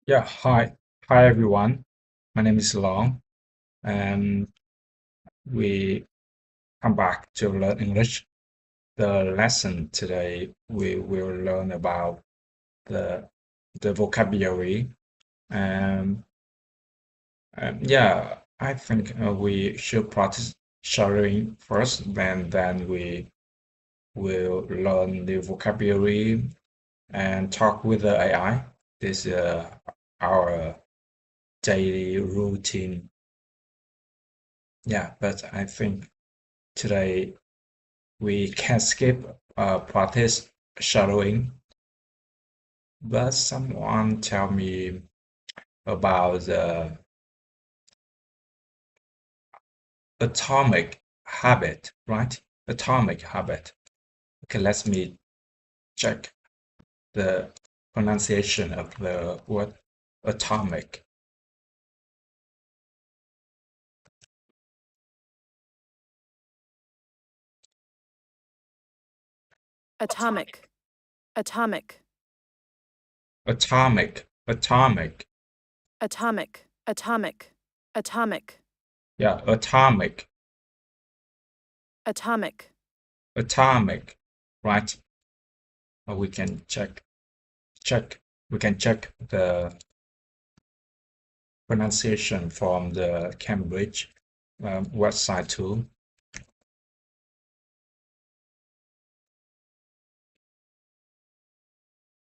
Yeah, hi everyone. My name is Long, and we come back to learn English. The lesson today we will learn about the the vocabulary, and yeah, I think we should practice shadowing first. Then we will learn the vocabulary and talk with the AI. This is our daily routine. Yeah, but I think today we can skip practice shadowing, but someone tell me about the atomic habit, right? Atomic habit. Okay, let me check the pronunciation of the word atomic. Atomic, atomic, Atomic, atomic. atomic, atomic, atomic, Yeah, atomic, atomic, atomic, right? We can check. We can check the pronunciation from the Cambridge website too.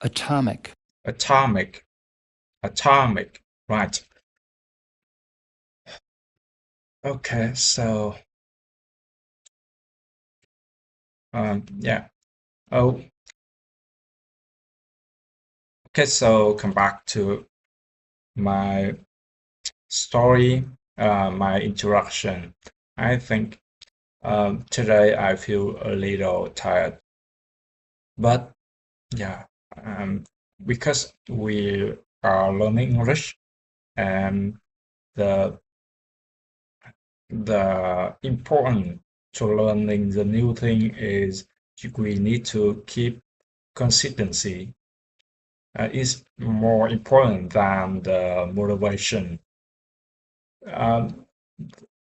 Atomic. Atomic, atomic, right. Okay, so yeah. Oh, okay, so come back to my story, my introduction. I think today I feel a little tired, but yeah, um, because we are learning English and the the important to learning the new thing is we need to keep consistency. Is more important than the motivation. Um,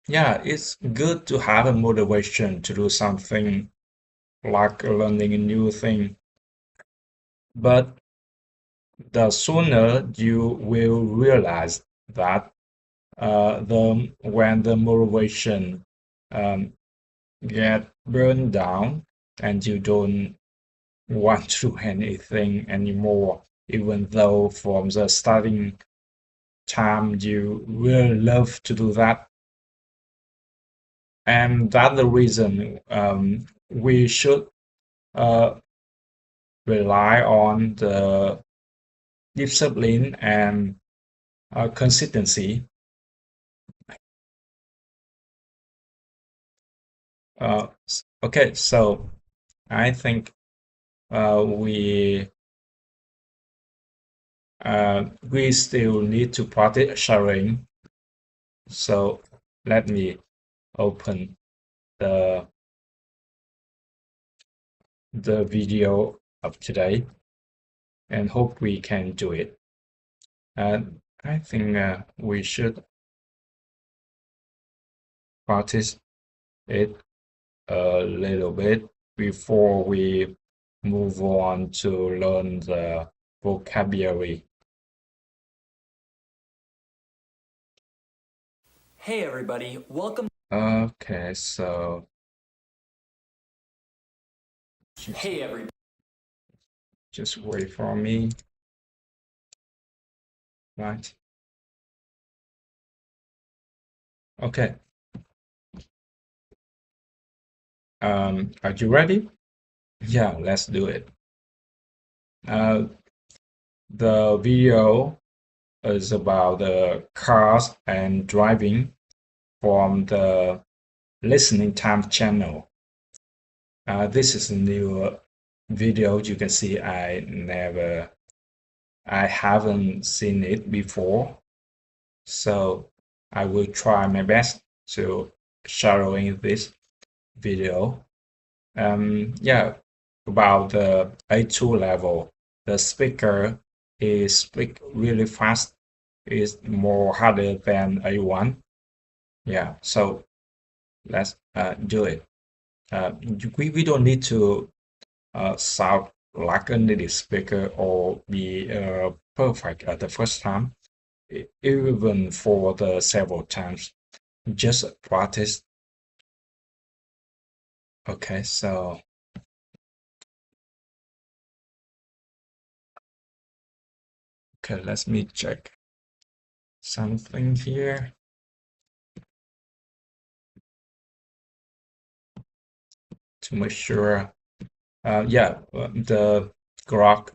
yeah, it's good to have a motivation to do something like learning a new thing, but the sooner you will realize that the when the motivation um, get burned down and you don't want to do anything anymore, even though from the starting time you really love to do that. And that's the reason we should uh, rely on the discipline and consistency. Okay, so I think we still need to practice sharing. So let me open the the video of today and hope we can do it. And I think we should practice it a little bit before we move on to learn the vocabulary. Hey everybody, welcome. Okay, so just, Hey everybody. just wait for me, right? Okay. Are you ready? Yeah, let's do it. Uh, the video is about the cars and driving from the listening time channel. This is a new video. You can see I haven't seen it before, so I will try my best to shadowing this video. Yeah, about the A2 level, the speaker is speak really fast is more harder than A1. Yeah, so let's do it. We don't need to sound like a native speaker or be perfect at the first time, even for the several times. Just practice. Okay, so okay, let me check something here. To make sure, the Grok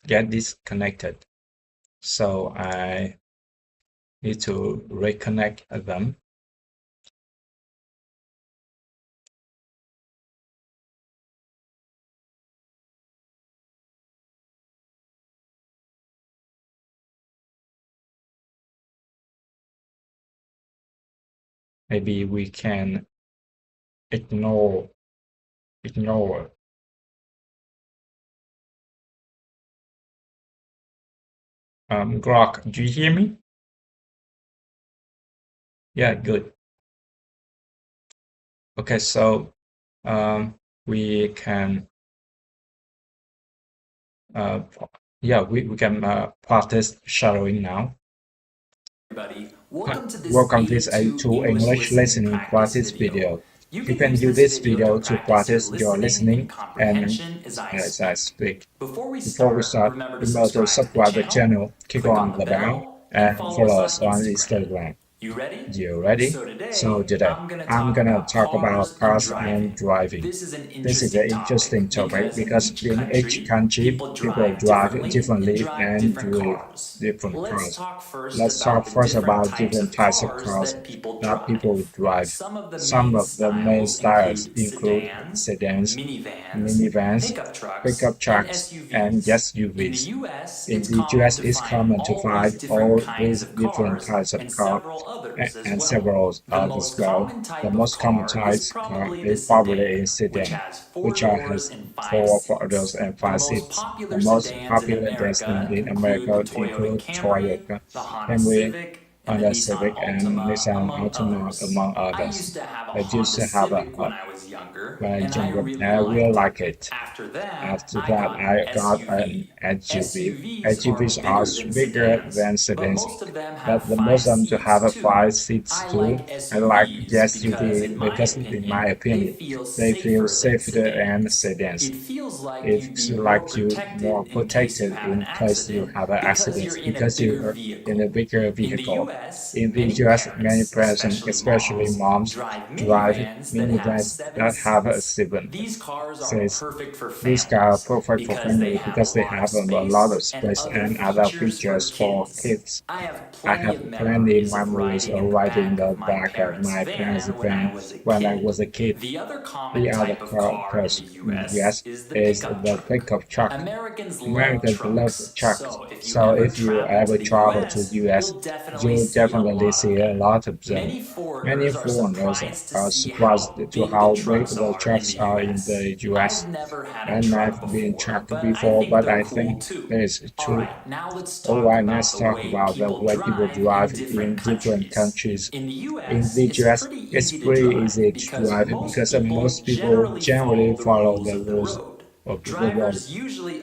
get disconnected. So I need to reconnect them. Maybe we can ignore. Grok, do you hear me? Yeah, good. Okay, so we can we can practice shadowing now. Everybody, welcome to this Welcome day to 2 English listening practice video. You can use this video to practice your listening and as I speak. Before we Before we start, remember to subscribe the channel, click on the bell, and follow us on Instagram. You ready? You ready? So today, I'm gonna talk about cars and driving. This is an interesting topic because in each country, people drive differently and drive different cars. Let's talk first about different types of cars that people drive. Some of the main styles include sedans, minivans, pickup trucks, and SUVs. In the US, it's common to find all these different types of cars and several others as well. The most common type car is probably a sedan, which has 4 doors and 5 seats. The most popular destination in America include Toyota, Camry, Honda Civic, and Nissan Altima, among others. I used to have a when I was younger, when I and I really like it. After that, I got an SUV. SUVs are bigger than sedans, but the most of them to have 5 seats too. I like the SUV because, in my opinion, they feel safer than sedans. It feels like you more protected in case you have an accident because you are in a bigger vehicle. In the US, many parents, especially moms, drive minivans that have a 7 seats. These cars are perfect for family because they have a lot of space and other features for kids. I have plenty of memories of riding the back of my parents' van when I was a kid. The other car in the US is the pickup truck. Americans love trucks, so if you ever travel to the US, you'll definitely see a lot of them. Many foreigners are surprised to how big the trucks are in the US. I've never been trucked before, but I think it's true. Alright, let's talk about the way people drive in different countries. In the US, it's pretty easy to drive because most people generally follow the rules of the road.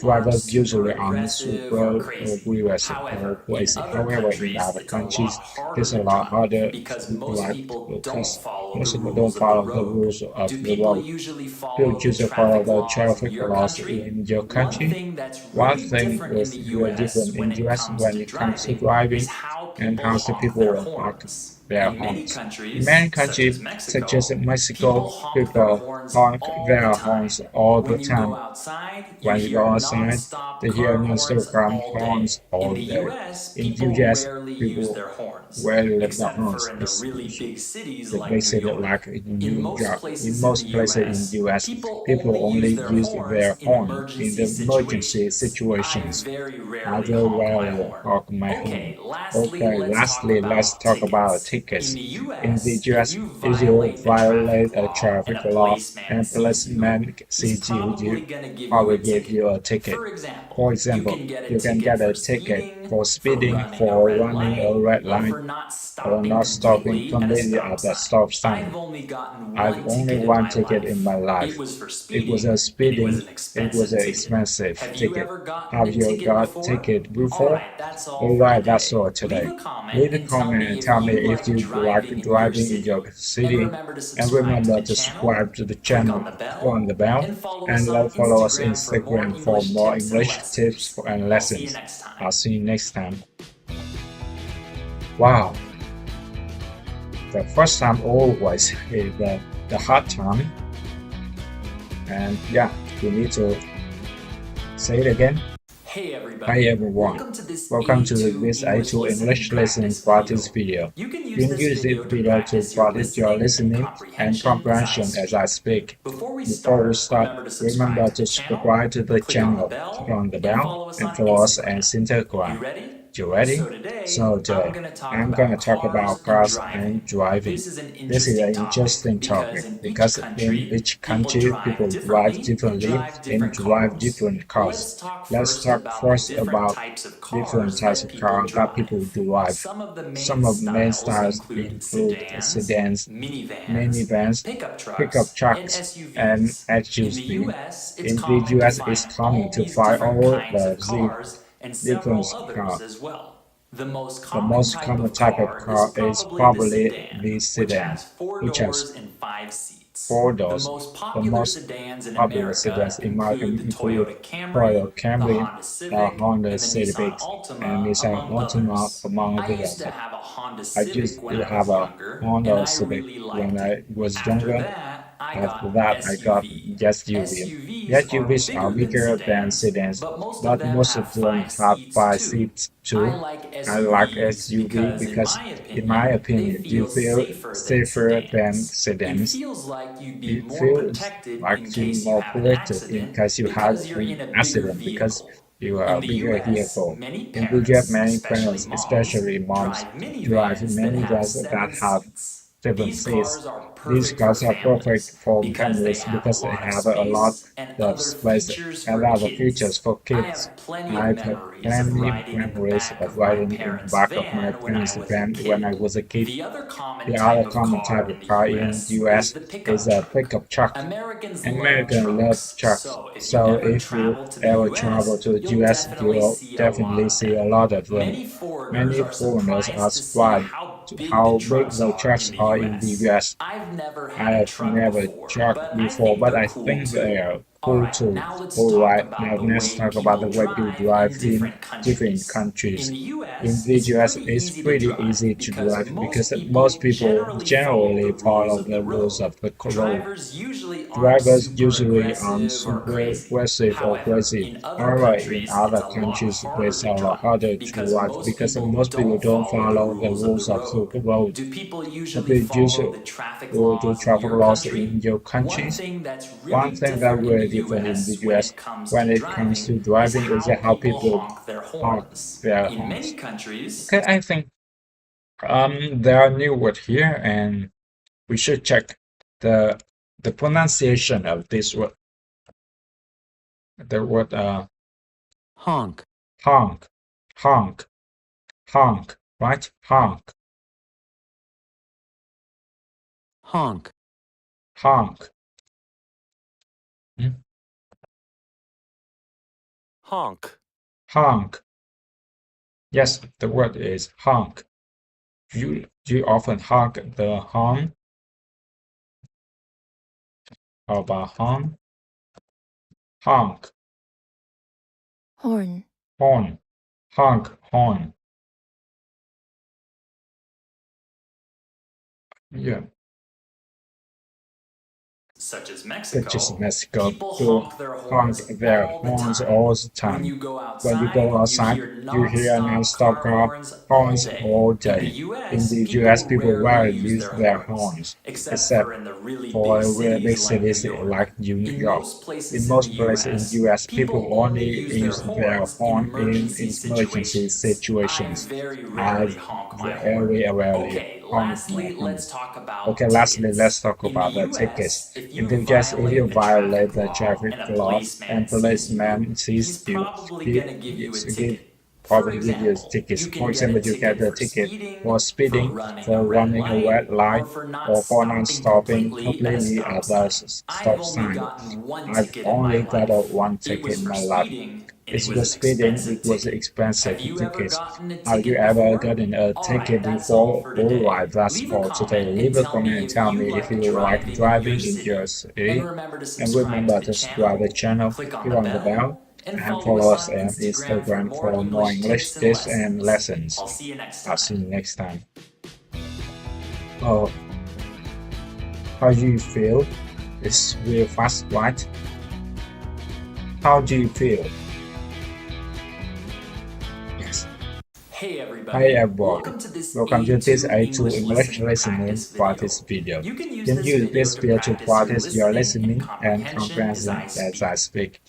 Drivers usually aren't super aggressive or crazy. However, in other countries, it's a lot harder to drive because most people don't follow the rules of the road. Do you usually follow the traffic laws in your country? One thing is really different in the US when it comes to driving and how the people park their homes. In many countries, such as Mexico, people honk their horns all the time. When you go outside, they hear non-stop horns all day. In the US, people rarely lift their horns, especially the big cities like New York. In most places in the US, people only use their horn in the emergency situations. I will rarely honk my horn. Okay, lastly, let's talk about tickets. In the In the US, US, if you if you violate violate a traffic and a law policeman and sees you, policeman he's sees you, probably gonna give I you will a give ticket. you a ticket. For example, You can get a ticket for speeding, for running a red light, or not stopping completely at the stop sign. I've only one ticket in my life. It was a speeding. It was an expensive ticket. Have you got ticket before? Alright, that's all today. Leave a comment and tell me if you like driving in your city. And remember to subscribe to the channel, click on the bell, and follow us on Instagram for more English tips and lessons. I'll see you next time. Wow. The first time always is the hard time. And yeah, you need to say it again. Hey everybody. Hi everyone. Welcome to this A2 English lesson practice video. You can use this video to practice your listening and comprehension as I speak. Before we start, remember to subscribe to the channel, click on the bell, and follow us on Instagram. You ready? So today, I'm gonna talk about cars and driving. This is an interesting topic because in each country people drive differently and drive different cars. Let's talk first about different types of cars that people drive. Some of the main styles include sedans, minivans, pickup trucks, and SUVs. In the US, it's common to find all the different cars. The most common type of car is probably the sedan, which has 4 doors. The most popular sedans in America include Toyota Camry, Honda Civic, and Nissan Altima, among others. I used to have a Honda Civic when I was younger. After that, I got SUV. SUVs are bigger than sedans, but most of them have 5 seats too. I like SUV because, in my opinion, you feel safer than sedans. It feels like you're more protected in case you have an accident because you are a bigger vehicle. In Egypt, many parents, especially moms, drive minivans that have 7 seats. These cars are perfect for families because they have a lot of space and other features for kids. I've had plenty memories of riding in the back of my parents' van when I was a kid. The other common type of car in the US is a pickup truck. Americans love trucks, so if you ever travel to the US, you'll definitely see a lot of them. Many foreigners are surprised how big the trucks are in the US. I have never trucked before, but I think they are cool too. Alright, now let's talk about the way you drive in different countries. In the US, it's pretty easy to drive because most people generally follow the rules of the road. Drivers usually aren't super aggressive or crazy. However, in other countries, it's a lot harder to drive because most people don't follow the rules of the road. People usually do traffic laws in your countries. One thing that really different in the US when it comes to driving is how people honk their horns. Okay, I think there are new words here, and we should check the pronunciation of this word. The word honk, honk, honk, honk, right? Honk, honk, honk. honk, Honk. Yes, the word is honk. You often honk the horn. How about horn? Honk. Horn. Horn. Honk. Horn. Yeah. Such as Mexico, People people honk their horns all the time. When you go outside, you hear non-stop car horns all day. In the US, people rarely use their horns, except for really big cities like New York. In most places in the US, people only use their horn in emergency situations. I very rarely lastly, let's talk about Okay, lastly, tickets. let's talk In about the US, tickets. if In you the US, if you violate the law traffic and a law and policeman policeman sees sees you, you, he's probably going to give you a ticket. For probably give you example, tickets. you For can get example, a you get ticket the for ticket speeding, for speeding, for running a red or light, for not or for not stopping stopping completely completely at a at stop the sign. I've stop only sign. gotten one I've ticket in my only got life. one It ticket was in for my life. speeding, and It it was was an speeding. expensive It was ticket. expensive Have you ever tickets. gotten a Have you ticket ever before? gotten a All ticket right, that's all before? for All today. right, that's Leave a for today. comment Leave and a tell comment me and if tell you me if like you like driving driving in your And city. remember to And subscribe remember to to the subscribe channel, the channel, click on click the on the bell, bell, and and follow follow us us on on Instagram Instagram for more English tips tips and lessons. I'll see you next I'll see time. you next time. Oh, how do you feel? It's real fast, right? How do you feel? Yes. Hey everybody, Hi everyone. welcome to this A2 English English listening practice video. You can use this video to practice your listening and comprehension as I speak.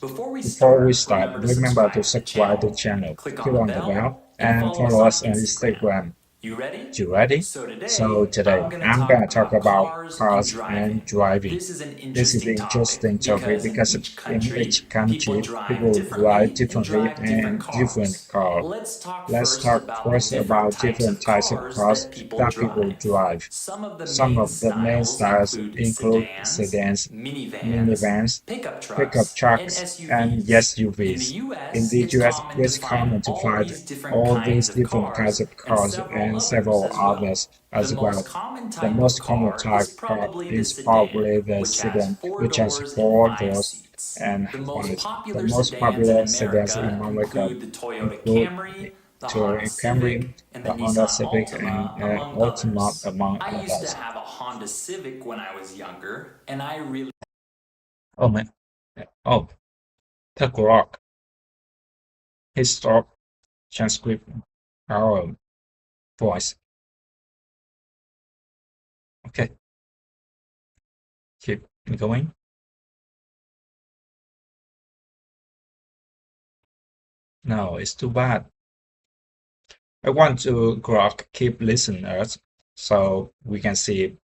Before we start, remember to subscribe to the channel, click on the bell, and follow us on Instagram. You ready? You ready? So today, I'm gonna talk about cars and driving. This is an This is an interesting topic because in each country, people drive differently and different cars. Let's talk first about different types of cars that people drive. Some of the main styles include sedans, minivans, pickup trucks, and SUVs. In the US, it's common to find all these different kinds of cars and several others as well. The most common type car is probably the sedan, which has 4 doors and 5. The most popular sedans in America include Toyota Camry, the Honda Civic, and Altima, among I used others. to have a Honda Civic when I was younger, and I really Oh man! Oh, the Grok. He stopped transcript our voice. Okay, keep going. No, it's too bad. I want to Grok keep listeners so we can see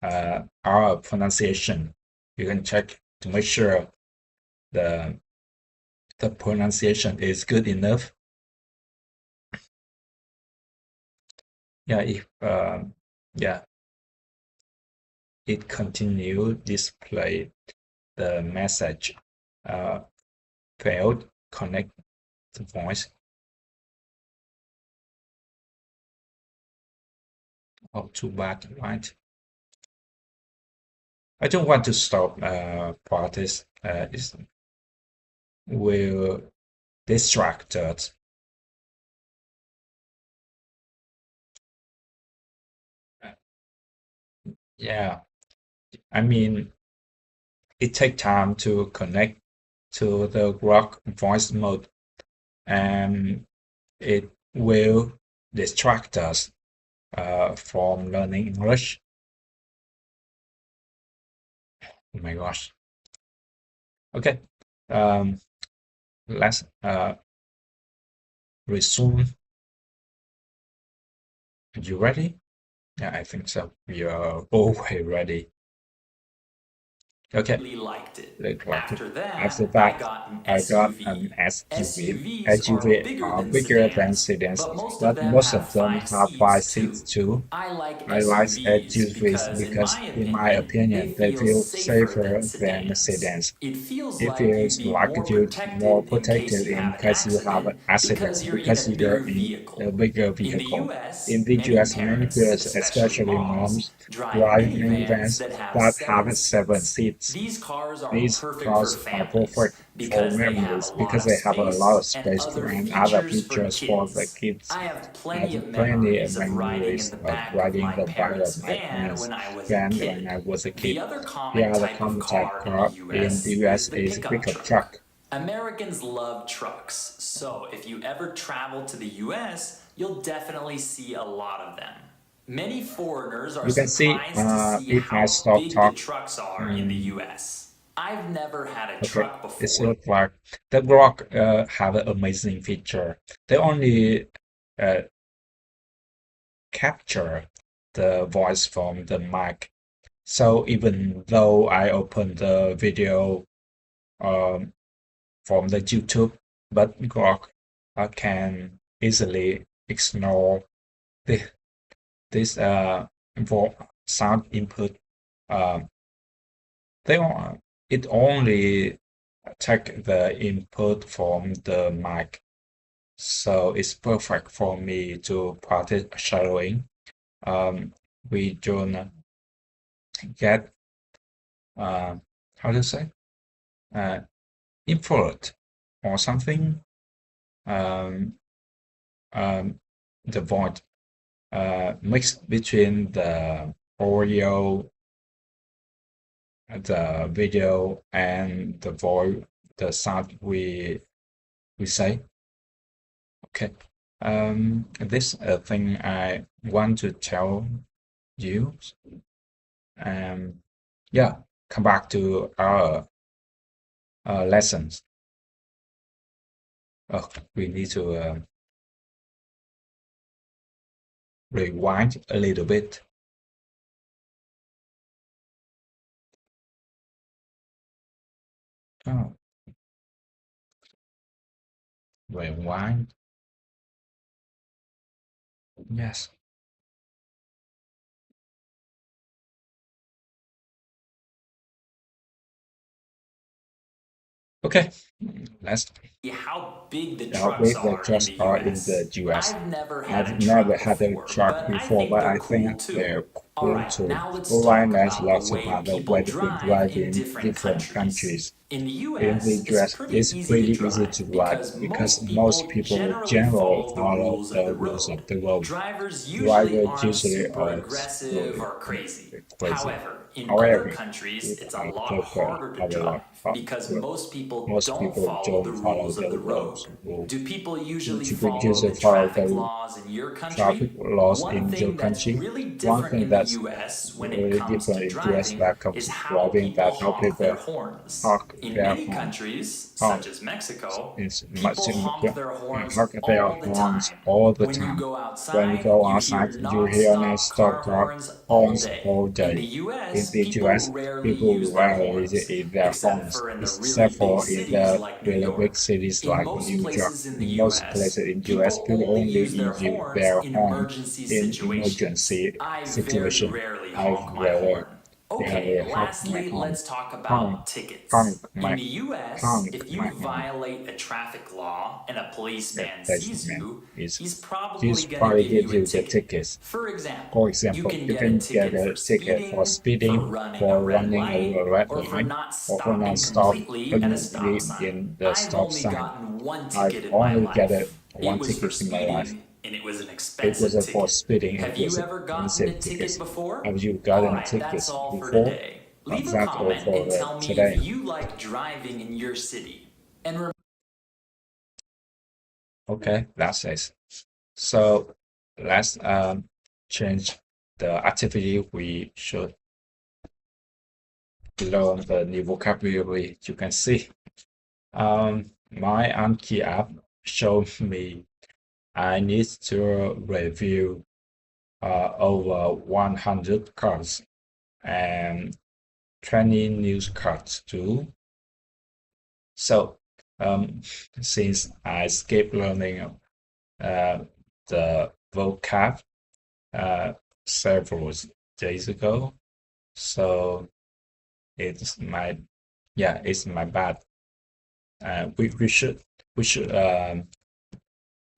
our pronunciation. You can check to make sure the pronunciation is good enough. Yeah, if yeah, it continue display the message failed connect the voice. Oh, too bad, right? I don't want to stop practice. It will distract us. Yeah, I mean, it takes time to connect to the Grok voice mode, and it will distract us from learning English. Oh my gosh. Okay, let's resume. You ready? Yeah, I think so. You're always ready. Okay. liked it. After that, I got an SUV. SUVs are bigger than sedans, but most of them have 5 seats too. I like I like SUVs because, in my opinion, they feel safer than sedans. It feels It feels like you're more protected in case you have an accident because you're in a bigger vehicle. In the US, many people, especially moms, drive minivans that have 7 seats. These cars are perfect for families because they have a lot of space and other features for the kids. I have I plenty have of plenty of memories of riding in the back of my parents' van when I was a kid. The other common type car in the US is a pickup truck. Americans love trucks, so if you ever travel to the US, you'll definitely see a lot of them. Many foreigners are You can see, surprised to see if I how stop big the talk, trucks are in the US. I've never had a okay, truck it's before. look like the Grok have an amazing feature. They only capture the voice from the mic. So even though I open the video from the YouTube, but Grok can easily ignore this sound input. It only take the input from the mic, so it's perfect for me to practice shadowing. We don't get how to say infrared or something. The void mixed between the audio, the video, and the voice, the sound we say. Okay. This thing I want to tell you. Yeah, come back to our lessons. Oh, we need to rewind a little bit. Oh, rewind. Yes. Okay, let's How big the how trucks big the are in trucks the are in US. the US. I've never had I've a truck never had a before, truck but I before, think but they're I cool think too. they're All cool right, too. now let's Alright, talk let's about the talk way about the people way people drive drive in in different different countries. countries. In the In the US, it's US, pretty it's easy to pretty easy to drive drive because because most people people generally generally follow the follow rules of the the rules road. of the road. Drivers usually Drivers aren't usually super are aggressive or crazy. crazy. However, in other However, countries, it it's a are lot different harder to a lot. drive because most people Most don't people follow the don't follow rules of the the road. roads rule. Do people usually People follow usually the follow traffic the laws in your traffic country? laws One in your thing that's country. really One different thing in the that's US when it really comes different to in US driving that comes is to how driving people that how honk their people horns. honk In their many horn. countries, Honk such as Mexico, is much people honk their honk horns their all the horns time. all the When you time. go When you outside, go you hear outside, you hear non-stop non-stop car car horns all horns day. all In the day. In US, the people US, rarely people use their rarely horns, use their except horns, for in the really except big for in cities the like New really big York. cities In like most New York. places in the In most US, places in US, people people only only use their use horns their in horn emergency in situations. emergency I very situation. rarely I honk my rather horn. yeah, Okay, honk my lastly, horn, let's talk honk, about tickets. honk In my the US, honk if my you horn. violate a traffic law and a The policeman sees placement you, is he's probably this going to probably give gives you a you the ticket. tickets. For For example, you example, can you get a can get ticket a for ticket for speeding, for speeding, running a for red running a light, red or for light, not or for not stopping completely at a stop stopping sign. in the I've stop only sign. gotten one I've ticket in my only got life. one It was for ticket in my life. speeding, and it was an It was expensive for ticket. speeding. Have It you was ever gotten a expensive ticket tickets. before? Have you gotten Alright, that's tickets all for before? today. Leave a That's all comment for and tell me today. if you like driving in your city. And Okay, that's it. So let's change the activity. We should learn the new vocabulary. You can see my Anki app showed me I need to review over 100 cards and 20 news cards too. So since I skipped learning the vocab several days ago, so it's my bad. We should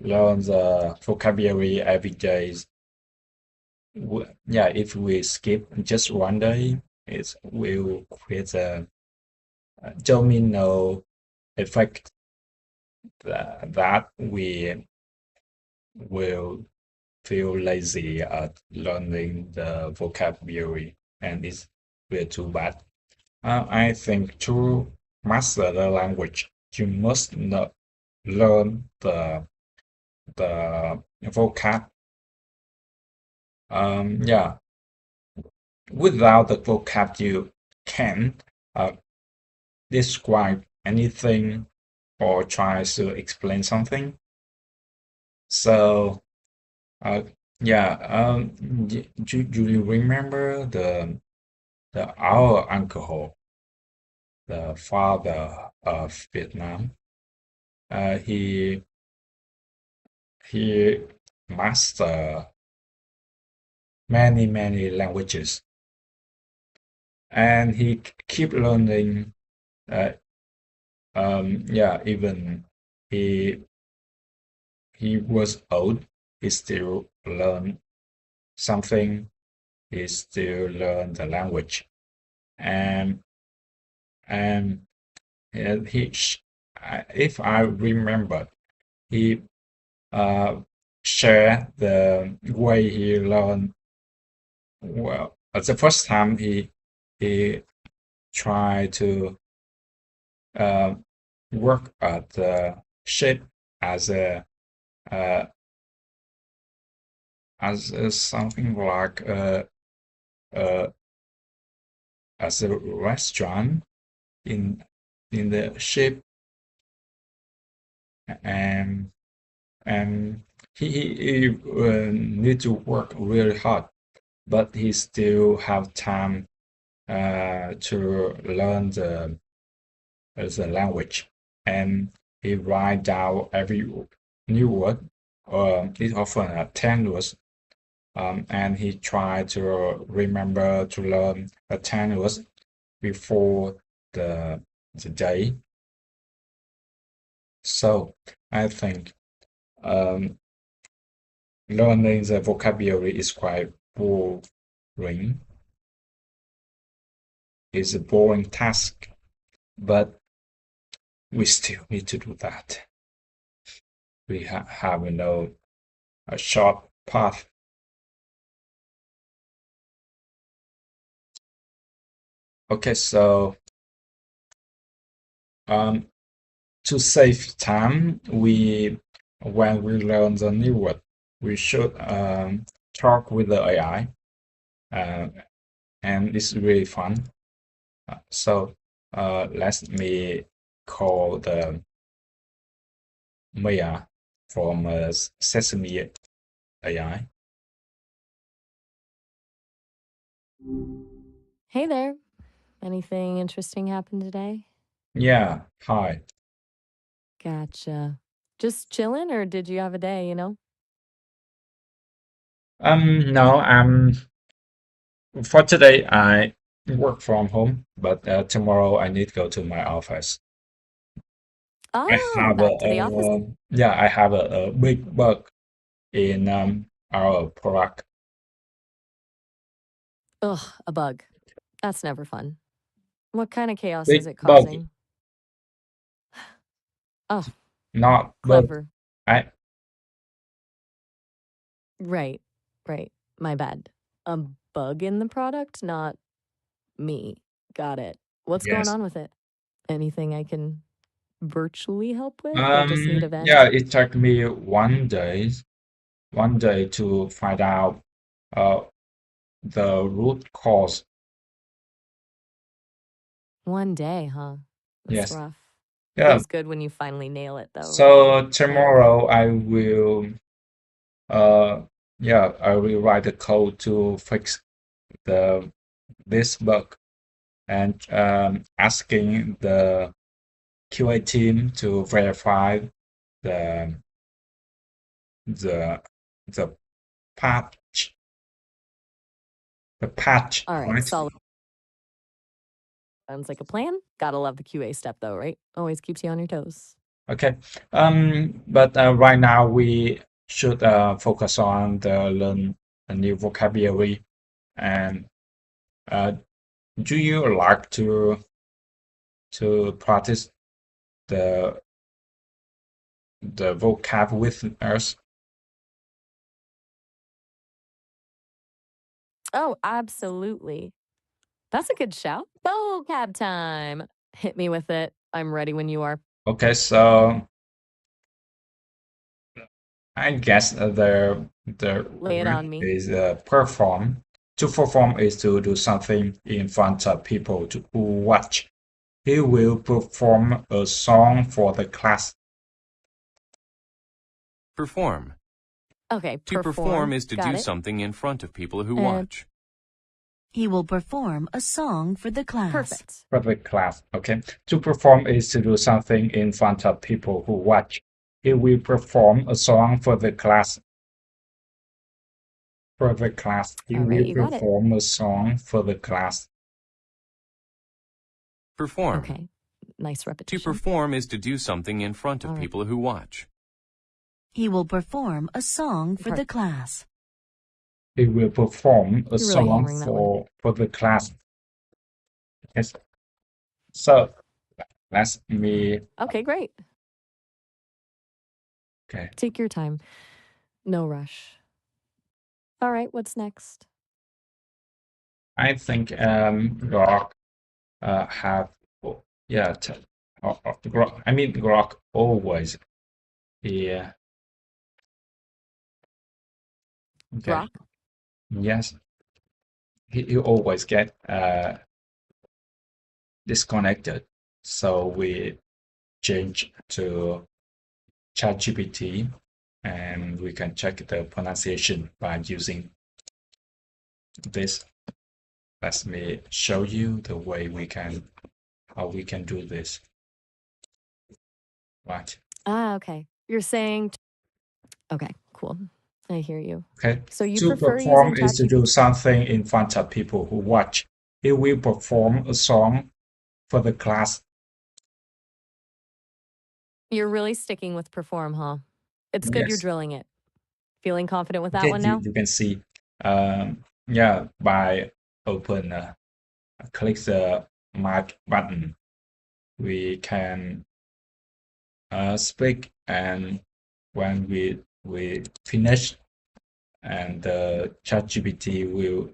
learn the vocabulary every day. Yeah, if we skip just one day, it will create a domino effect that we will feel lazy at learning the vocabulary, and it's really too bad. I think to master the language, you must not learn the vocab. Yeah, without the vocab, you can describe anything or try to explain something. So Yeah. Do you remember our uncle, the father of Vietnam? He mastered many languages, and he keep learning. Uh, yeah, even he he was old, he still learn something. He still learn the language, and and if I remember, he share the way he learned. Well, at the first time he tried to uh, work at the ship as uh, something like uh, as a restaurant in the ship, and and he need to work really hard, but he still have time to learn the language, and he write down every new word. It's often 10 words, and he tried to remember to learn 10 words before the day. So I think um, learning the vocabulary is quite boring. It's a boring task, but we still need to do that. We have a short path. Okay, so to save time, when we learn the new word, we should talk with the AI, and it's really fun. So let me call the Maya from Sesame AI. Hey there. Anything interesting happened today? Yeah, hi. Gotcha. Just chilling, or did you have a day, you know? No, for today I work from home, but tomorrow I need to go to my office. I Oh, have back to the office. yeah, I have a big bug in our product. Ugh, a bug. That's never fun. What kind of chaos is Big it bug, causing? Oh, not bug. clever. I Right, right. My bad. A bug in the product, not me. Got it. What's going Yes. on with it? Anything I can virtually help with, or just need a Yeah, vent? it took me one day to find out uh the root cause. One day, huh? That's Yes. rough. Yeah. Feels good when you finally nail it, though, right? So Like, tomorrow I will uh yeah, I will write the code to fix the this bug, and asking the QA team to verify the the the patch all right, right? solid. Sounds like a plan. Gotta love the QA step though, right? Always keeps you on your toes. Okay. But right now we should focus on the learn a new vocabulary. And uh, do you like to practice the vocab with us? Oh, absolutely. That's a good shout. Vocab time. Hit me with it. I'm ready when you are. Okay, so I guess the Lay it word on me. is perform. To perform is to do something in front of people who watch. He will perform a song for the class. Perform. Okay, To perform is to Got do it. something in front of people who And- watch. He will perform a song for the class. Perfect. For the class. Okay. To perform is to do something in front of people who watch. He will perform a song for the class. For the class. He All right, will you got it. perform a song for the class. Perform. Okay. Nice To repetition. perform is to do something in front of All right. people who watch. He will perform a song for the Part- class. He will perform a You're really song hammering that one. for the class. Yes. So let me. Okay, great. Okay. Take your time. No rush. All right, what's next? I think Grok have Grok. I mean Grok always. Yeah. Okay. Grok? Yes. He always get disconnected. So we change to ChatGPT and we can check the pronunciation by using this. Let me show you the way how we can do this. Right. Okay. You're saying. Okay, cool. I hear you. Okay. So you To prefer perform using is to do ChatGPT? something in front of people who watch. He will perform a song for the class. You're really sticking with perform, huh? It's good you're Yes. drilling it. Feeling confident with that Okay, one now? you can see, yeah, by open, click the mic button, we can speak, and when we finish, and the ChatGPT will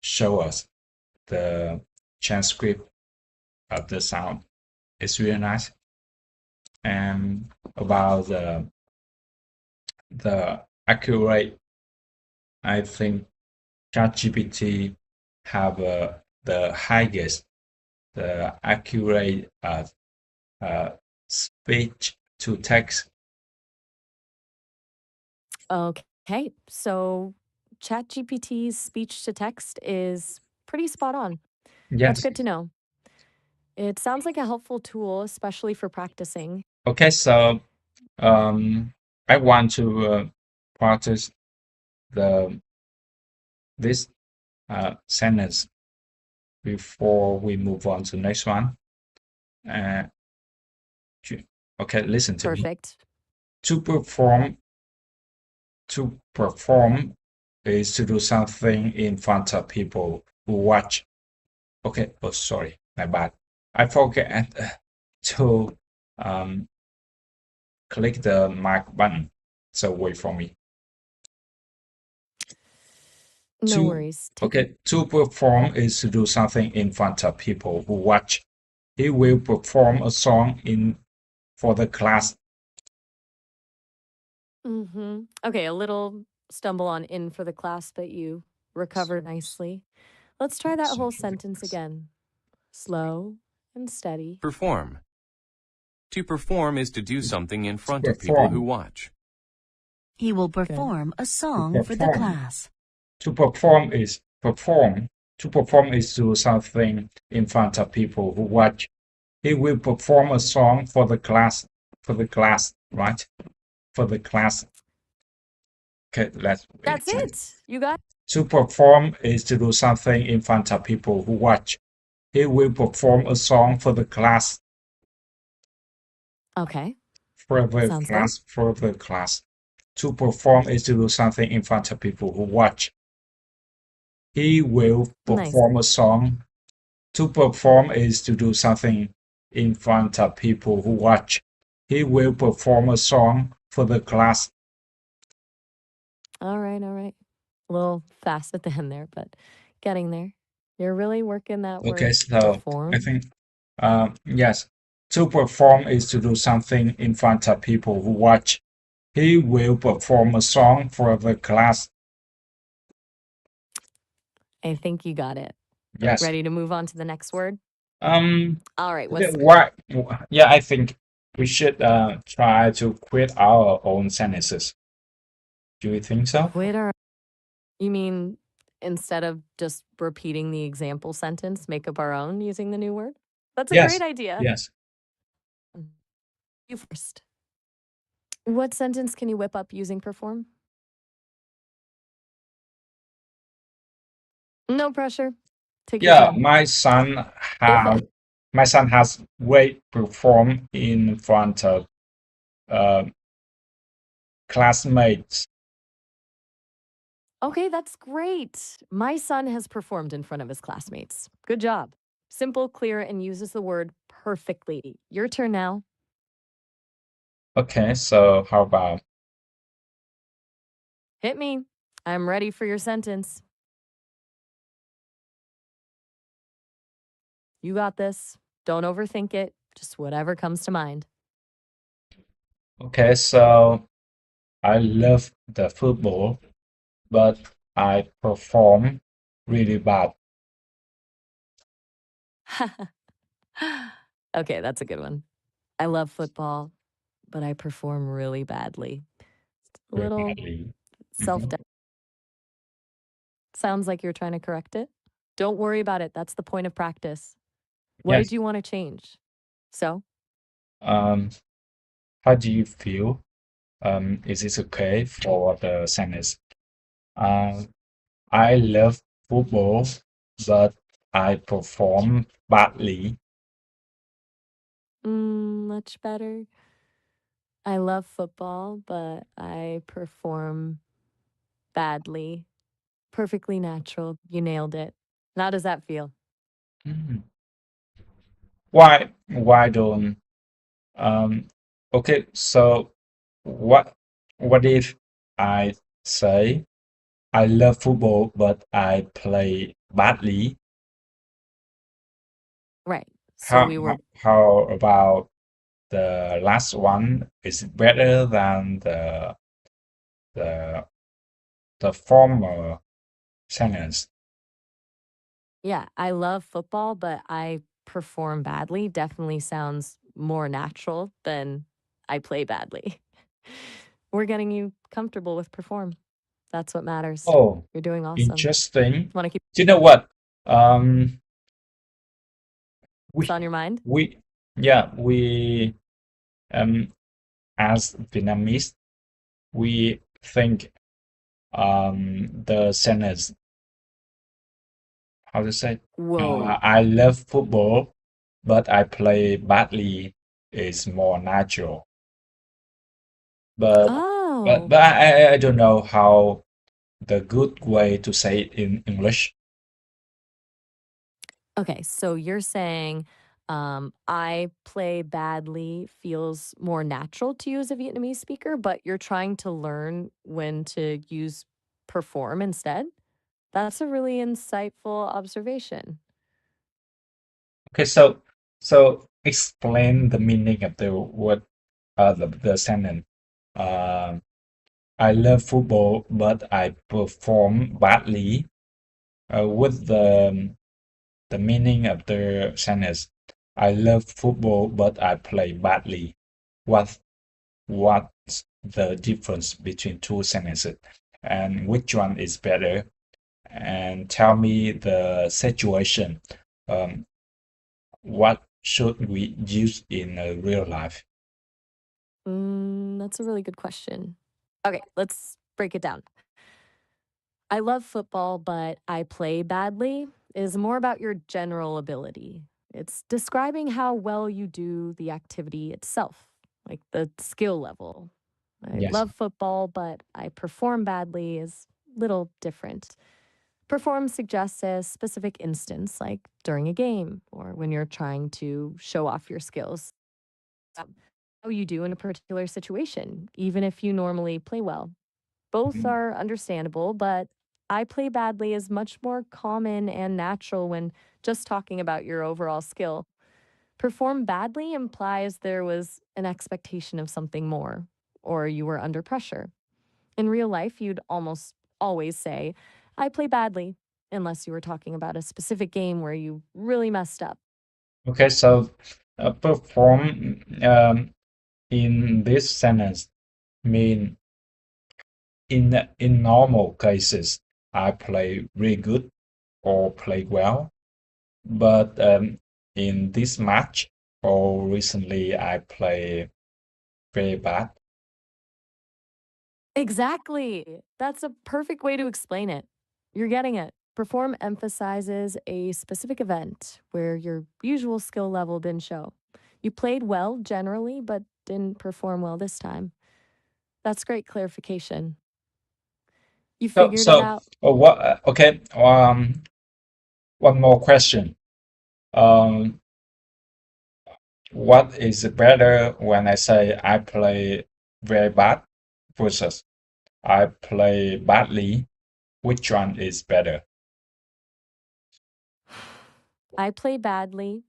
show us the transcript of the sound. It's really nice. And about the accurate, I think ChatGPT have the highest, the accurate speech to text. Okay, so ChatGPT's speech to text is pretty spot on. That's Yes. good to know. It sounds like a helpful tool, especially for practicing. Okay, so I want to practice this sentence before we move on to the next one. Okay, listen to me. Perfect. To perform is to do something in front of people who watch. Okay, oh sorry, my bad. I forget to click the mic button. So wait for me. No To- worries. Take Okay, to perform is to do something in front of people who watch. He will perform a song for the class. Okay, a little stumble on in for the class, but you recovered nicely. Let's try that whole sentence again. Slow and steady. Perform. To perform is to do something in front of perform. people who watch. He will perform a song for the perform. class. To perform is perform. To perform is to do something in front of people who watch. He will perform a song for the class. For the class, right? For the class. Okay, let's. That's it. You got To perform is to do something in front of people who watch. He will perform a song for the class. Okay. For the Sounds good. class. For the class. To perform is to do something in front of people who watch. He will Nice. perform a song. To perform is to do something in front of people who watch. He will perform a song for the class. All right, all right. A little fast at the end there, but getting there. You're really working that Okay, word so perform. I think, yes, to perform is to do something in front of people who watch. He will perform a song for the class. I think you got it. Yes. Ready to move on to the next word? Um. All right, what's What? Yeah, I think we should try to create our own sentences. Do you think so? Quit our. You mean instead of just repeating the example sentence, make up our own using the new word? That's a Yes. great idea. Yes. You first. What sentence can you whip up using perform? No pressure. Take your Yeah, time. my son has great perform in front of uh, classmates. Okay, that's great. My son has performed in front of his classmates. Good job. Simple, clear, and uses the word perfectly. Your turn now. Okay, so how about Hit me. I'm ready for your sentence. You got this. Don't overthink it. Just whatever comes to mind. okay, so I love the football, but I perform really bad. Okay, that's a good one. I love football, but I perform really badly. A Very little badly. self Mhm. doubt. Sounds like you're trying to correct it. Don't worry about it. That's the point of practice. What Yes. did you want to change? So, Um, how do you feel? Is it okay for the sentence? Um, I love football, but I perform badly. much better. I love football, but I perform badly. Perfectly natural. You nailed it. How does that feel? Mm. Why don't okay, so what what if I say I love football but I play badly? Right. So How we how were how about the last one? Is it better than the the former sentence? Yeah, I love football, but I perform badly definitely sounds more natural than I play badly. We're getting you comfortable with perform. That's what matters. Oh, You're doing awesome. interesting. Want to keep Do you know what? Um, this on we your mind? we yeah we um as Vietnamese we think the sentence how to say Whoa. I love football but I play badly is more natural. But Oh. I don't know how the good way to say it in English. Okay, so you're saying I play badly feels more natural to you as a Vietnamese speaker, but you're trying to learn when to use perform instead? That's a really insightful observation. Okay, so explain the meaning of the word the sentence. Um, I love football, but I perform badly. With the meaning of the sentence, I love football, but I play badly. What what's the difference between two sentences, and which one is better? And tell me the situation. Um, what should we use in real life? That's a really good question. Okay, let's break it down. I love football, but I play badly is more about your general ability. It's describing how well you do the activity itself, like the skill level. I Yes. love football, but I perform badly is little different. Perform suggests a specific instance, like during a game or when you're trying to show off your skills. How you do in a particular situation, even if you normally play well. Both Mhm. are understandable, but I play badly is much more common and natural when just talking about your overall skill. Perform badly implies there was an expectation of something more, or you were under pressure. In real life, you'd almost always say, I play badly, unless you were talking about a specific game where you really messed up. Okay, so perform in this sentence mean in normal cases, I play really good or play well, but in this match or recently, I play very bad. Exactly. That's a perfect way to explain it. You're getting it. Perform emphasizes a specific event where your usual skill level didn't show. You played well generally, but didn't perform well this time. That's great clarification. You So, figured it so out. what? Okay. One more question. Um, what is better when I say I play very bad versus I play badly? Which one is better? I play badly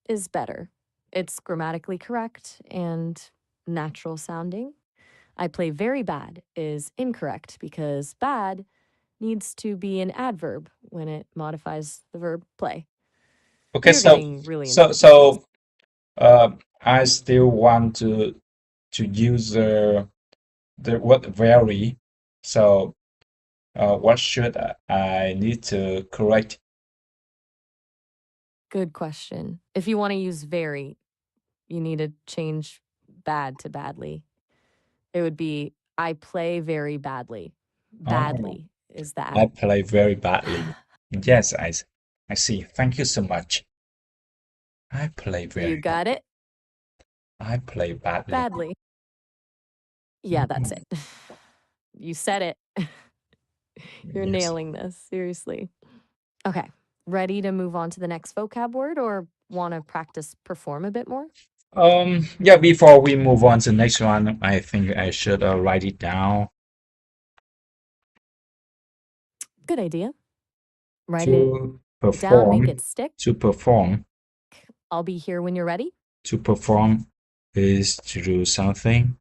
is better. It's grammatically correct and natural sounding. I play very bad is incorrect because bad needs to be an adverb when it modifies the verb play. Okay, You're getting really into the details. so I still want to use the word very. So what should I need to correct? Good question. If you want to use very, you need to change bad to badly. It would be I play very badly. Badly is the I play very badly. Yes, I see. Thank you so much. I play You very got it? I play badly. Badly. Yeah, that's it. You said it. You're Yes. nailing this, seriously. Okay, ready to move on to the next vocab word or want to practice perform a bit more? Yeah, before we move on to the next one, I think I should write it down. Good idea. Write it To down, make perform, it stick. to perform, I'll be here when you're ready. to perform is to do something.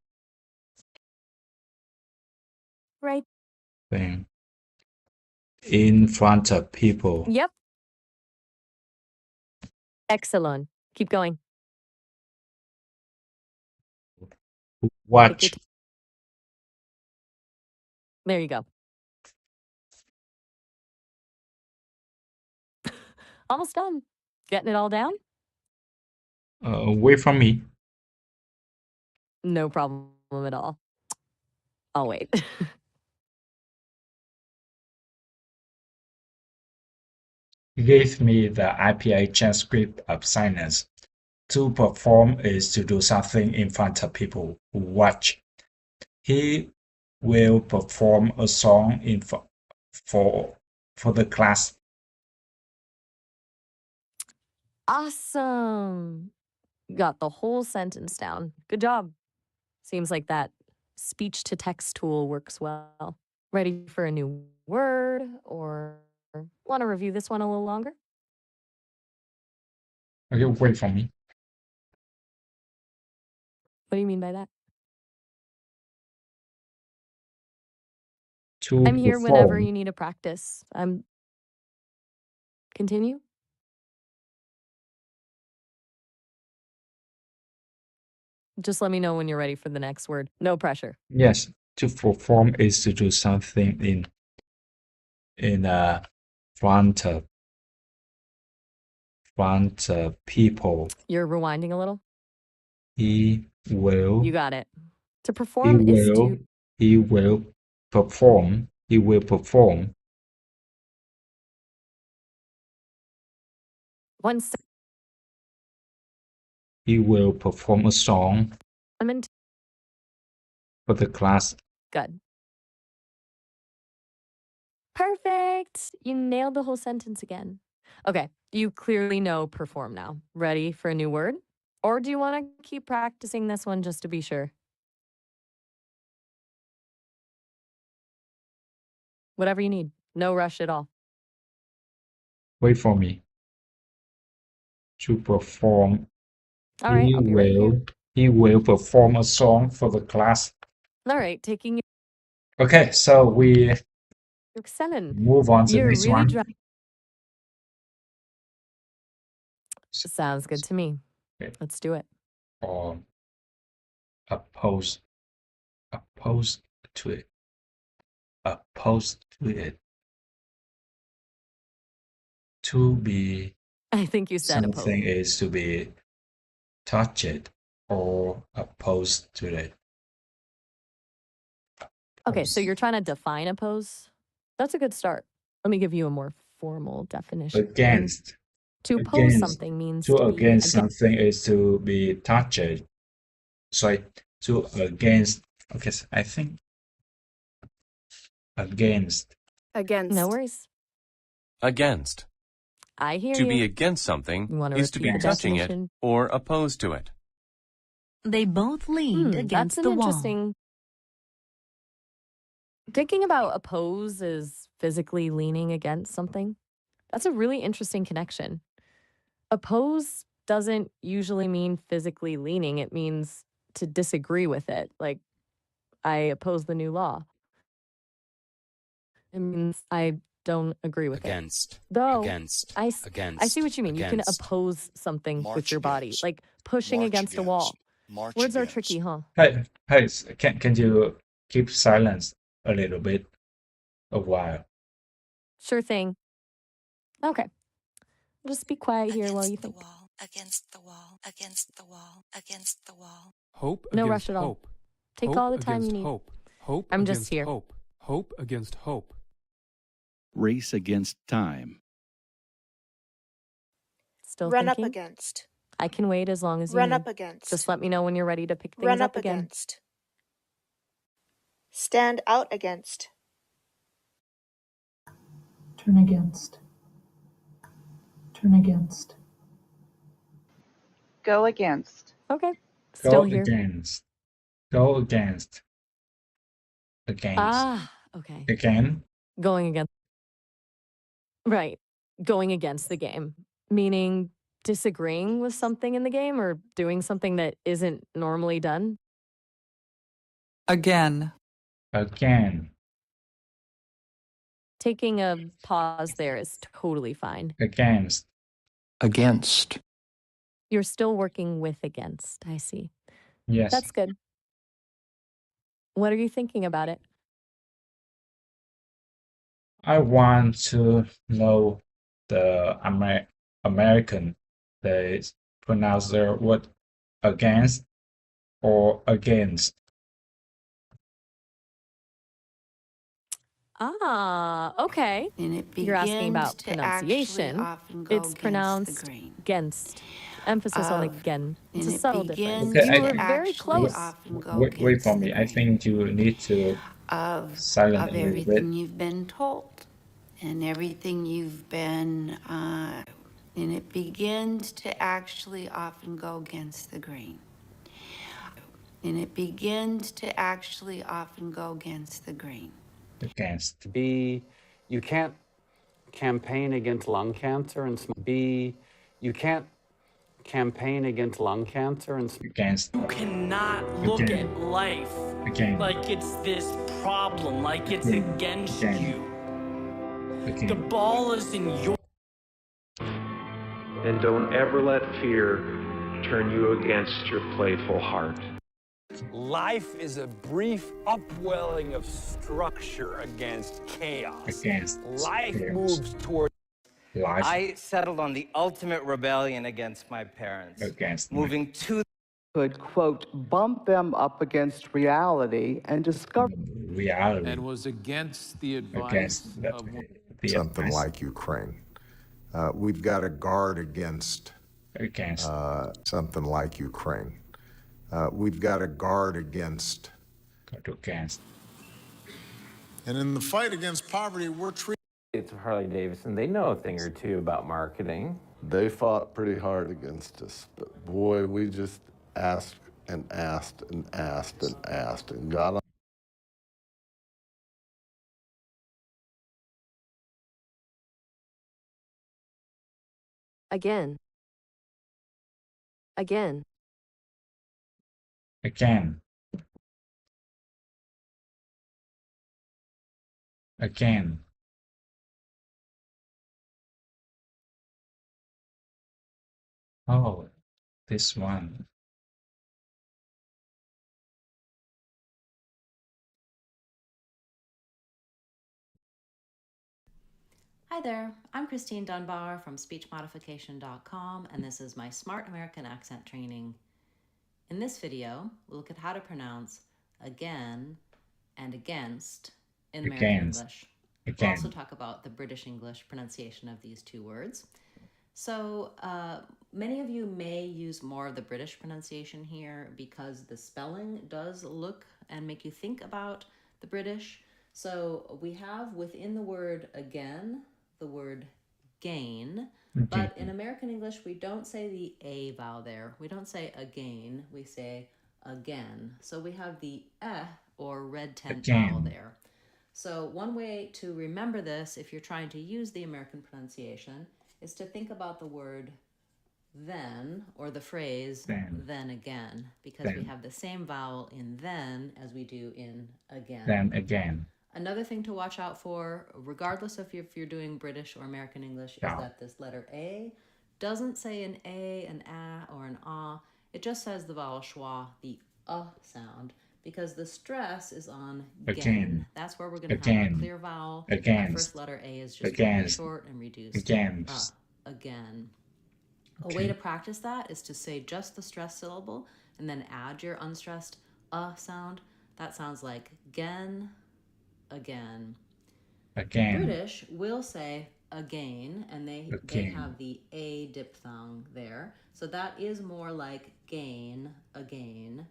Right. Thing in front of people. Yep. Excellent. Keep going. Watch. There you go. Almost done. Getting it all down? Away from me. No problem at all. I'll wait. He gave me the IPA transcript of science. To perform is to do something in front of people who watch. He will perform a song for the class. Awesome. Got the whole sentence down. Good job. Seems like that speech to text tool works well. Ready for a new word or want to review this one a little longer? Okay, wait for me. What do you mean by that? To I'm here whenever perform. you need to practice. Continue. Just let me know when you're ready for the next word. No pressure. Yes, to perform is to do something in front of people. You're rewinding a little? He will. You got it. To He perform is will. to He will perform. He will perform. one He will perform a song segment. for the class. Good. Perfect. You nailed the whole sentence again. Okay, you clearly know perform now. Ready for a new word? Or do you want to keep practicing this one just to be sure? Whatever you need. No rush at all. Wait for me. To perform. All right, I'll be right here. He will perform a song for the class. All right, taking you. Okay, so we Excellent. move on to the You're next really one. Sounds good to me. Okay. Let's do it. Or opposed to it. opposed to it. To be I think you said something opposed. is to be touched or opposed to it. Okay, so Oppose. you're trying to define oppose. That's a good start. Let me give you a more formal definition. Against. To oppose Against. something means To to be against against. something is to be touched. Sorry, to against. Okay, so I think against. Against. No worries. Against. I hear To be you. against something You want to is to repeat be the touching it definition? or opposed to it. They both leaned That's against an the wall. interesting. Thinking about oppose is physically leaning against something. That's a really interesting connection. Oppose doesn't usually mean physically leaning, it means to disagree with it. Like, I oppose the new law. It means I don't agree with Against. it. Though, Against. I Against. see what you mean. You can Against. oppose something with March your body, against. like pushing March against a against. wall. March Words are against. tricky, huh? Hey, can you keep silence a little bit, a while? Sure thing. Okay. Just be quiet here while you Against the think. wall, against the wall, against the wall, against the wall. Hope No against rush at all. hope. Take Hope all the time you against need. hope. Hope I'm against just here. hope. Hope against hope. Race against time. Still Run thinking? up against. I can wait as long as you Run need. up against. Just let me know when you're ready to pick things Run up up again. against. Stand out against. Turn against. Turn against. Go against. Okay. Go Still here. against. Go against. Against. Ah, okay. Again. Going against. Right. Going against the game. Meaning disagreeing with something in the game or doing something that isn't normally done. Again. Again. Taking a pause there is totally fine. Against. Against. You're still working with against. I see. Yes. That's good. What are you thinking about it? I want to know the American. They pronounce their word against or against. Ah, okay. And it You're asking begins about to actually pronunciation. often go It's against pronounced the grain. against. Emphasis on Of. again. It's And a it subtle difference. begins Okay, You to were very actually close. often go Wait against for the me. I grain think you need to of silent a little everything bit. you've been told and everything you've been, and it begins to actually often go against the grain. And it begins to actually often go against the grain. Against. You can't campaign against lung cancer and you can't campaign against lung cancer and Against. You cannot look Again. at life Again. like it's this problem, like it's Again. against Again. you. Again. The ball is in your. And don't ever let fear turn you against your playful heart. Life is a brief upwelling of structure against chaos. Against Life chaos. moves toward. Life I settled on the ultimate rebellion against my parents. against. Moving to could, quote, bump them up against reality and discover reality. And was against the advice Against of the something advice. like Ukraine. We've got to guard against something like Ukraine. We've got to guard against. Against. And in the fight against poverty, we're treating. It's Harley Davidson. They know a thing or two about marketing. They fought pretty hard against us, but boy, we just asked and asked and asked and asked and got on. Again. Again. Again. Again. Oh, this one. Hi there, I'm Christine Dunbar from SpeechModification.com, and this is my Smart American Accent Training. In this video, we'll look at how to pronounce again and against in American English. We'll also talk about the British English pronunciation of these two words. So many of you may use more of the British pronunciation here because the spelling does look and make you think about the British. So we have within the word again, the word gain, but in American English, we don't say the A vowel there. We don't say again, we say again. So we have the or red tent vowel there. So one way to remember this, if you're trying to use the American pronunciation, is to think about the word then, or the phrase then again, because we have the same vowel in then as we do in again. Then again. Another thing to watch out for, regardless of if you're doing British or American English, is that this letter A doesn't say an A, an A, or an ah. It just says the vowel schwa, the sound, because the stress is on gain. That's where we're going to have a clear vowel. That first letter A is just really short and reduced. Again. A way to practice that is to say just the stressed syllable and then add your unstressed sound. That sounds like gen, again. British will say again, and they have the A diphthong there. So that is more like gain, again,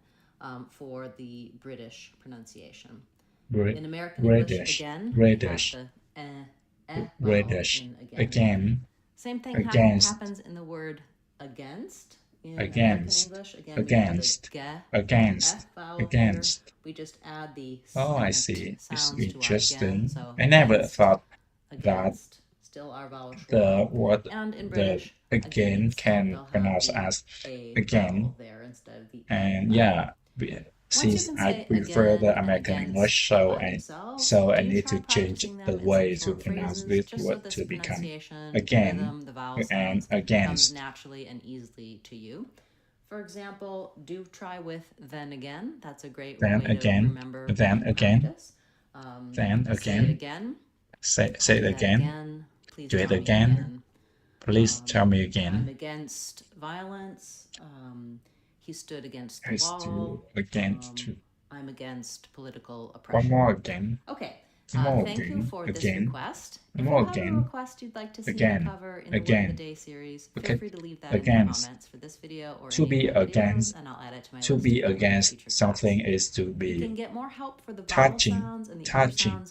for the British pronunciation. In American English, again, British, British, again. Same thing happens in the word against. In against, English, against. We just add the I see. It's interesting. So I never thought that still our vowel the word and in British, again can pronounce as again. There instead of the and since I prefer the American English, so I need to change the way to pronounce this word to become again and against. Naturally and easily to you. For example, do try with then again. That's a great way to remember. Then again. Then again. Say it again. Do it again. Please tell me again. I'm against violence. He stood against the wall. I'm against political oppression. One more again. Okay. Thank you for this request. If you have a request you'd like to see me cover in the Word of the Day series, feel free to leave that in the comments for this video or to be against, and I'll add it to my to be against something is to be you can get more help for the vowel sounds and the sounds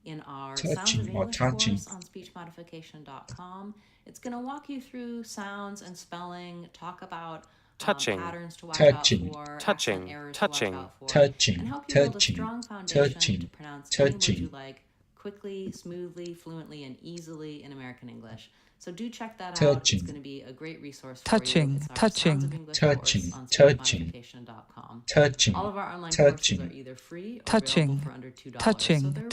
in our Sounds of English course on SpeechModification.com. It's going to walk you through sounds and spelling, talk about patterns to watch out for, accent errors to watch out for, and help you build a strong foundation to pronounce any word you like quickly, smoothly, fluently, and easily in American English. So do check that out. It's going to be a great resource for you. It's our Sounds of English course on SpeechModification.com. All of our online courses are either free or available for under $2. So they're a really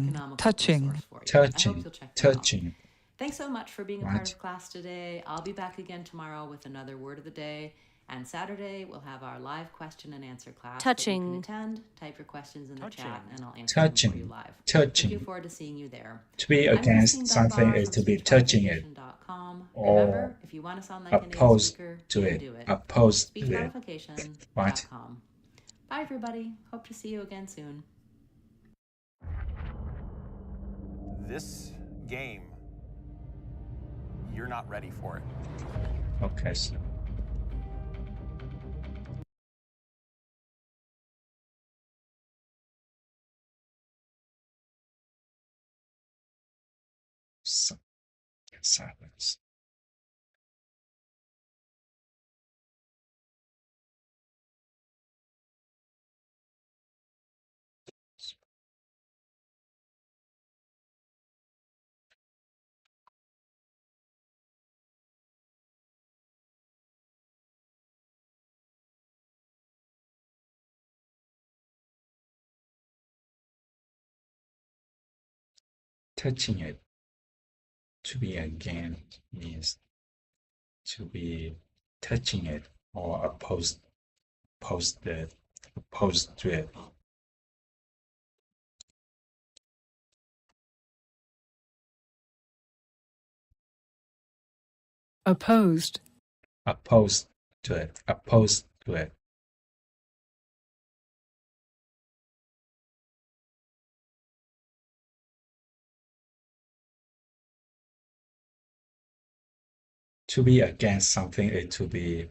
economical resource for you. I hope you'll check them out. Thanks so much for being a part of class today. I'll be back again tomorrow with another word of the day. And Saturday, we'll have our live question and answer class. That you can attend, type your questions in the chat, and I'll answer them for you live. Looking forward to seeing you there. To be against something is to be touching it. Remember, if you want to sound like a native speaker, you can do it. Opposed to it. SpeechModification.com. Bye, everybody. Hope to see you again soon. This game, you're not ready for it. Okay, so. Silence. Touching it. To be again means to be touching it or opposed to it. Opposed. Opposed to it. Opposed to it. To be against something is to be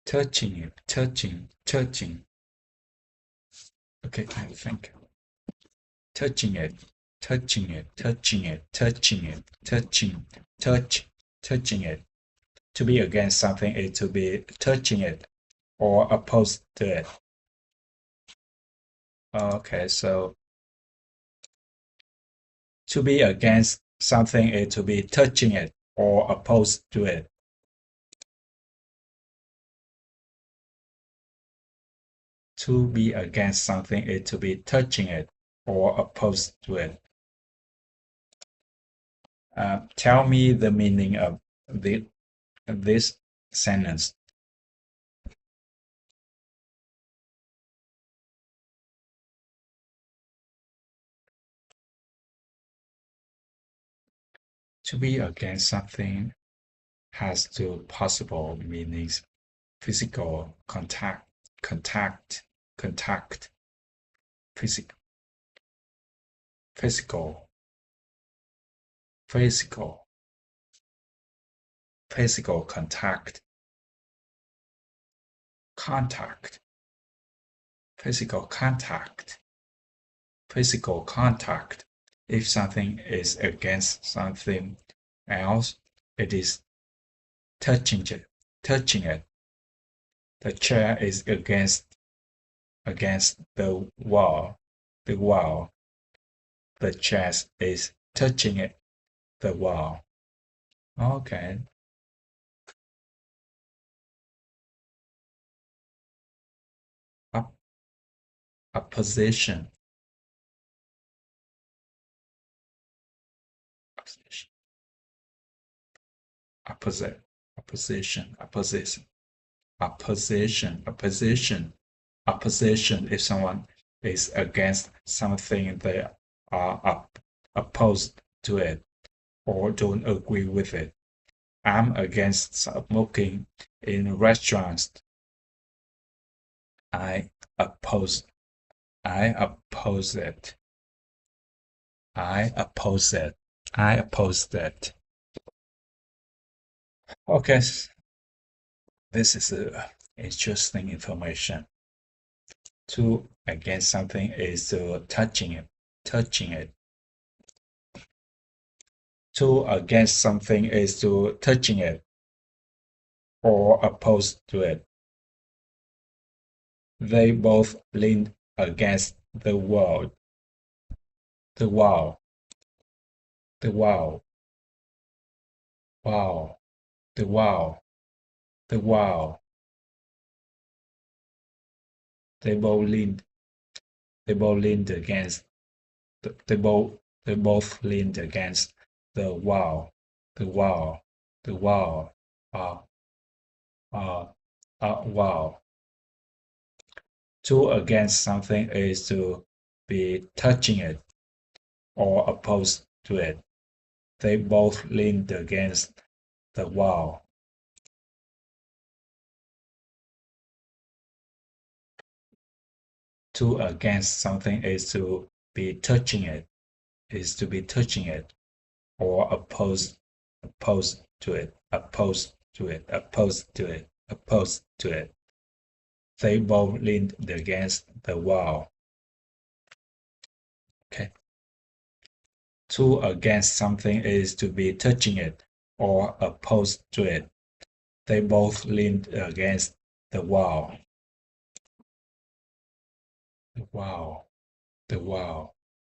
touching it, touching. Okay, I think. Touching it, touching it. To be against something is to be touching it or opposed to it. Okay, so to be against something is to be touching it or opposed to it. To be against something is to be touching it or opposed to it. Tell me the meaning of this sentence. To be against something has two possible meanings: physical contact, physical contact, physical contact. If something is against something else, it is touching it. The chair is against the wall. The chair is touching it, the wall. Okay. Opposition. Opposition. If someone is against something, they are opposed to it or don't agree with it. I'm against smoking in restaurants. I oppose it. Okay, this is interesting information. To against something is to touching it. To against something is to touching it or opposed to it. They both lean against the wall. Wow. They both leaned against. They both leaned against the wall. Wow. To against something is to be touching it or opposed to it. They both leaned against the wall. To against something is to be touching it, or opposed to it. They both leaned against the wall. Okay. To against something is to be touching it or opposed to it. They both leaned against the wall. The wall.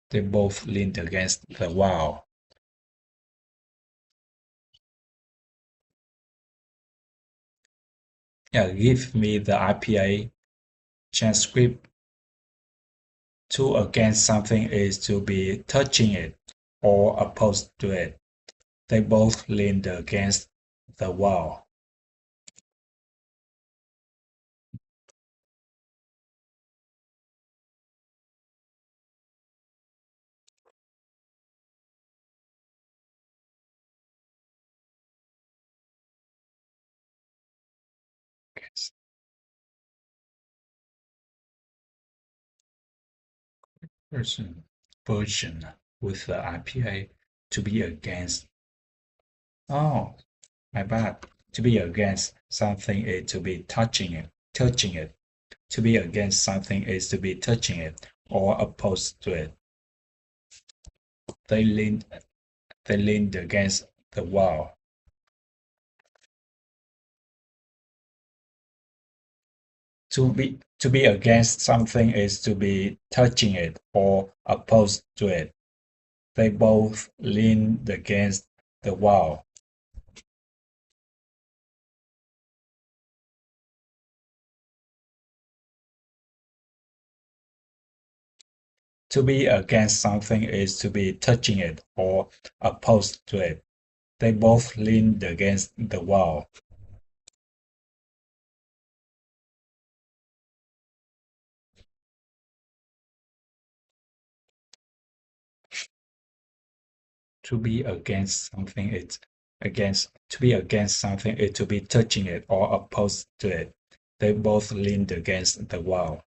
They both leaned against the wall. Yeah, give me the IPA transcript. To against something is to be touching it or opposed to it. They both leaned against the wall. version with the IPA to be against. Oh, my bad. To be against something is to be touching it. To be against something is to be touching it or opposed to it. They leaned against the wall. To be against something is to be touching it or opposed to it. They both leaned against the wall. To be against something is to be touching it or opposed to it. They both leaned against the wall. To be against something is to be against something is to be touching it or opposed to it. They both leaned against the wall.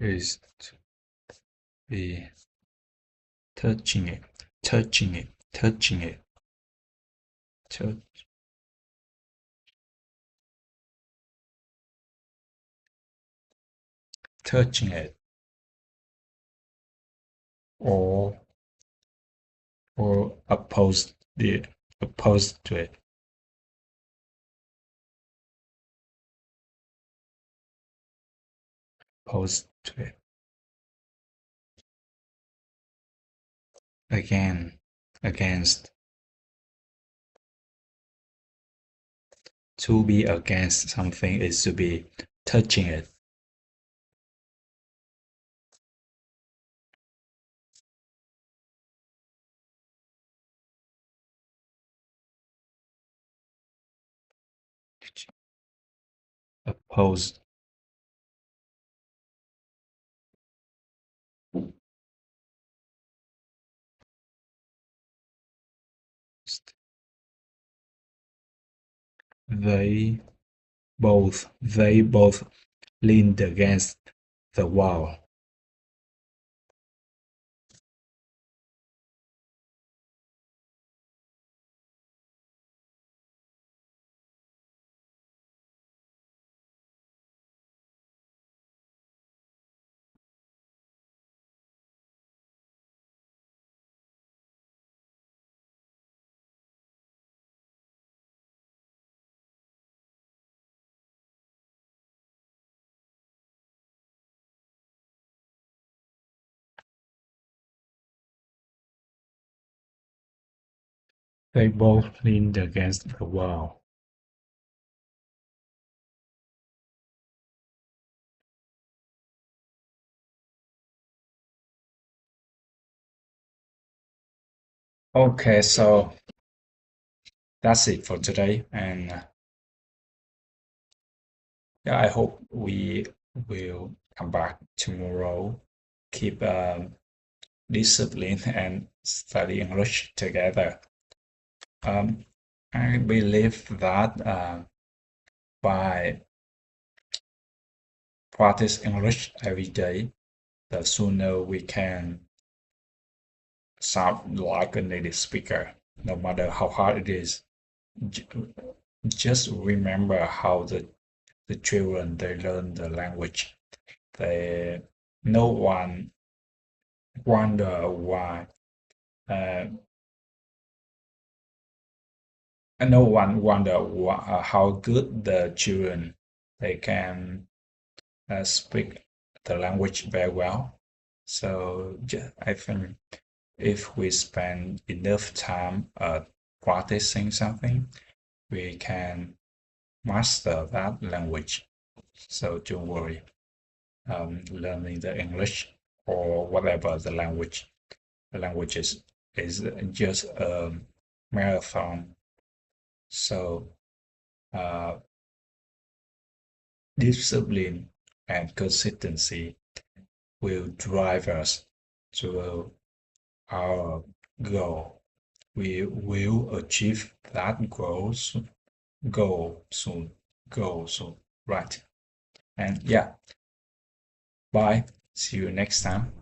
Is to be touching it, touching it, touching it, touching it, or opposed to it. Opposed to it. Again, against. To be against something is to be touching it. Opposed. They both leaned against the wall. They both leaned against the wall. Okay, so that's it for today, and yeah, I hope we will come back tomorrow. Keep discipline and study English together. I believe that by practice English every day, the sooner we can sound like a native speaker, no matter how hard it is. Just remember how the children, they learn the language. No one wonder why no one wonder how good the children, they can speak the language very well. So I think if we spend enough time practicing something, we can master that language. So don't worry, learning the English or whatever the language is just a marathon. So discipline and consistency will drive us to our goal. We will achieve that goal soon. Right? And yeah, bye. See you next time.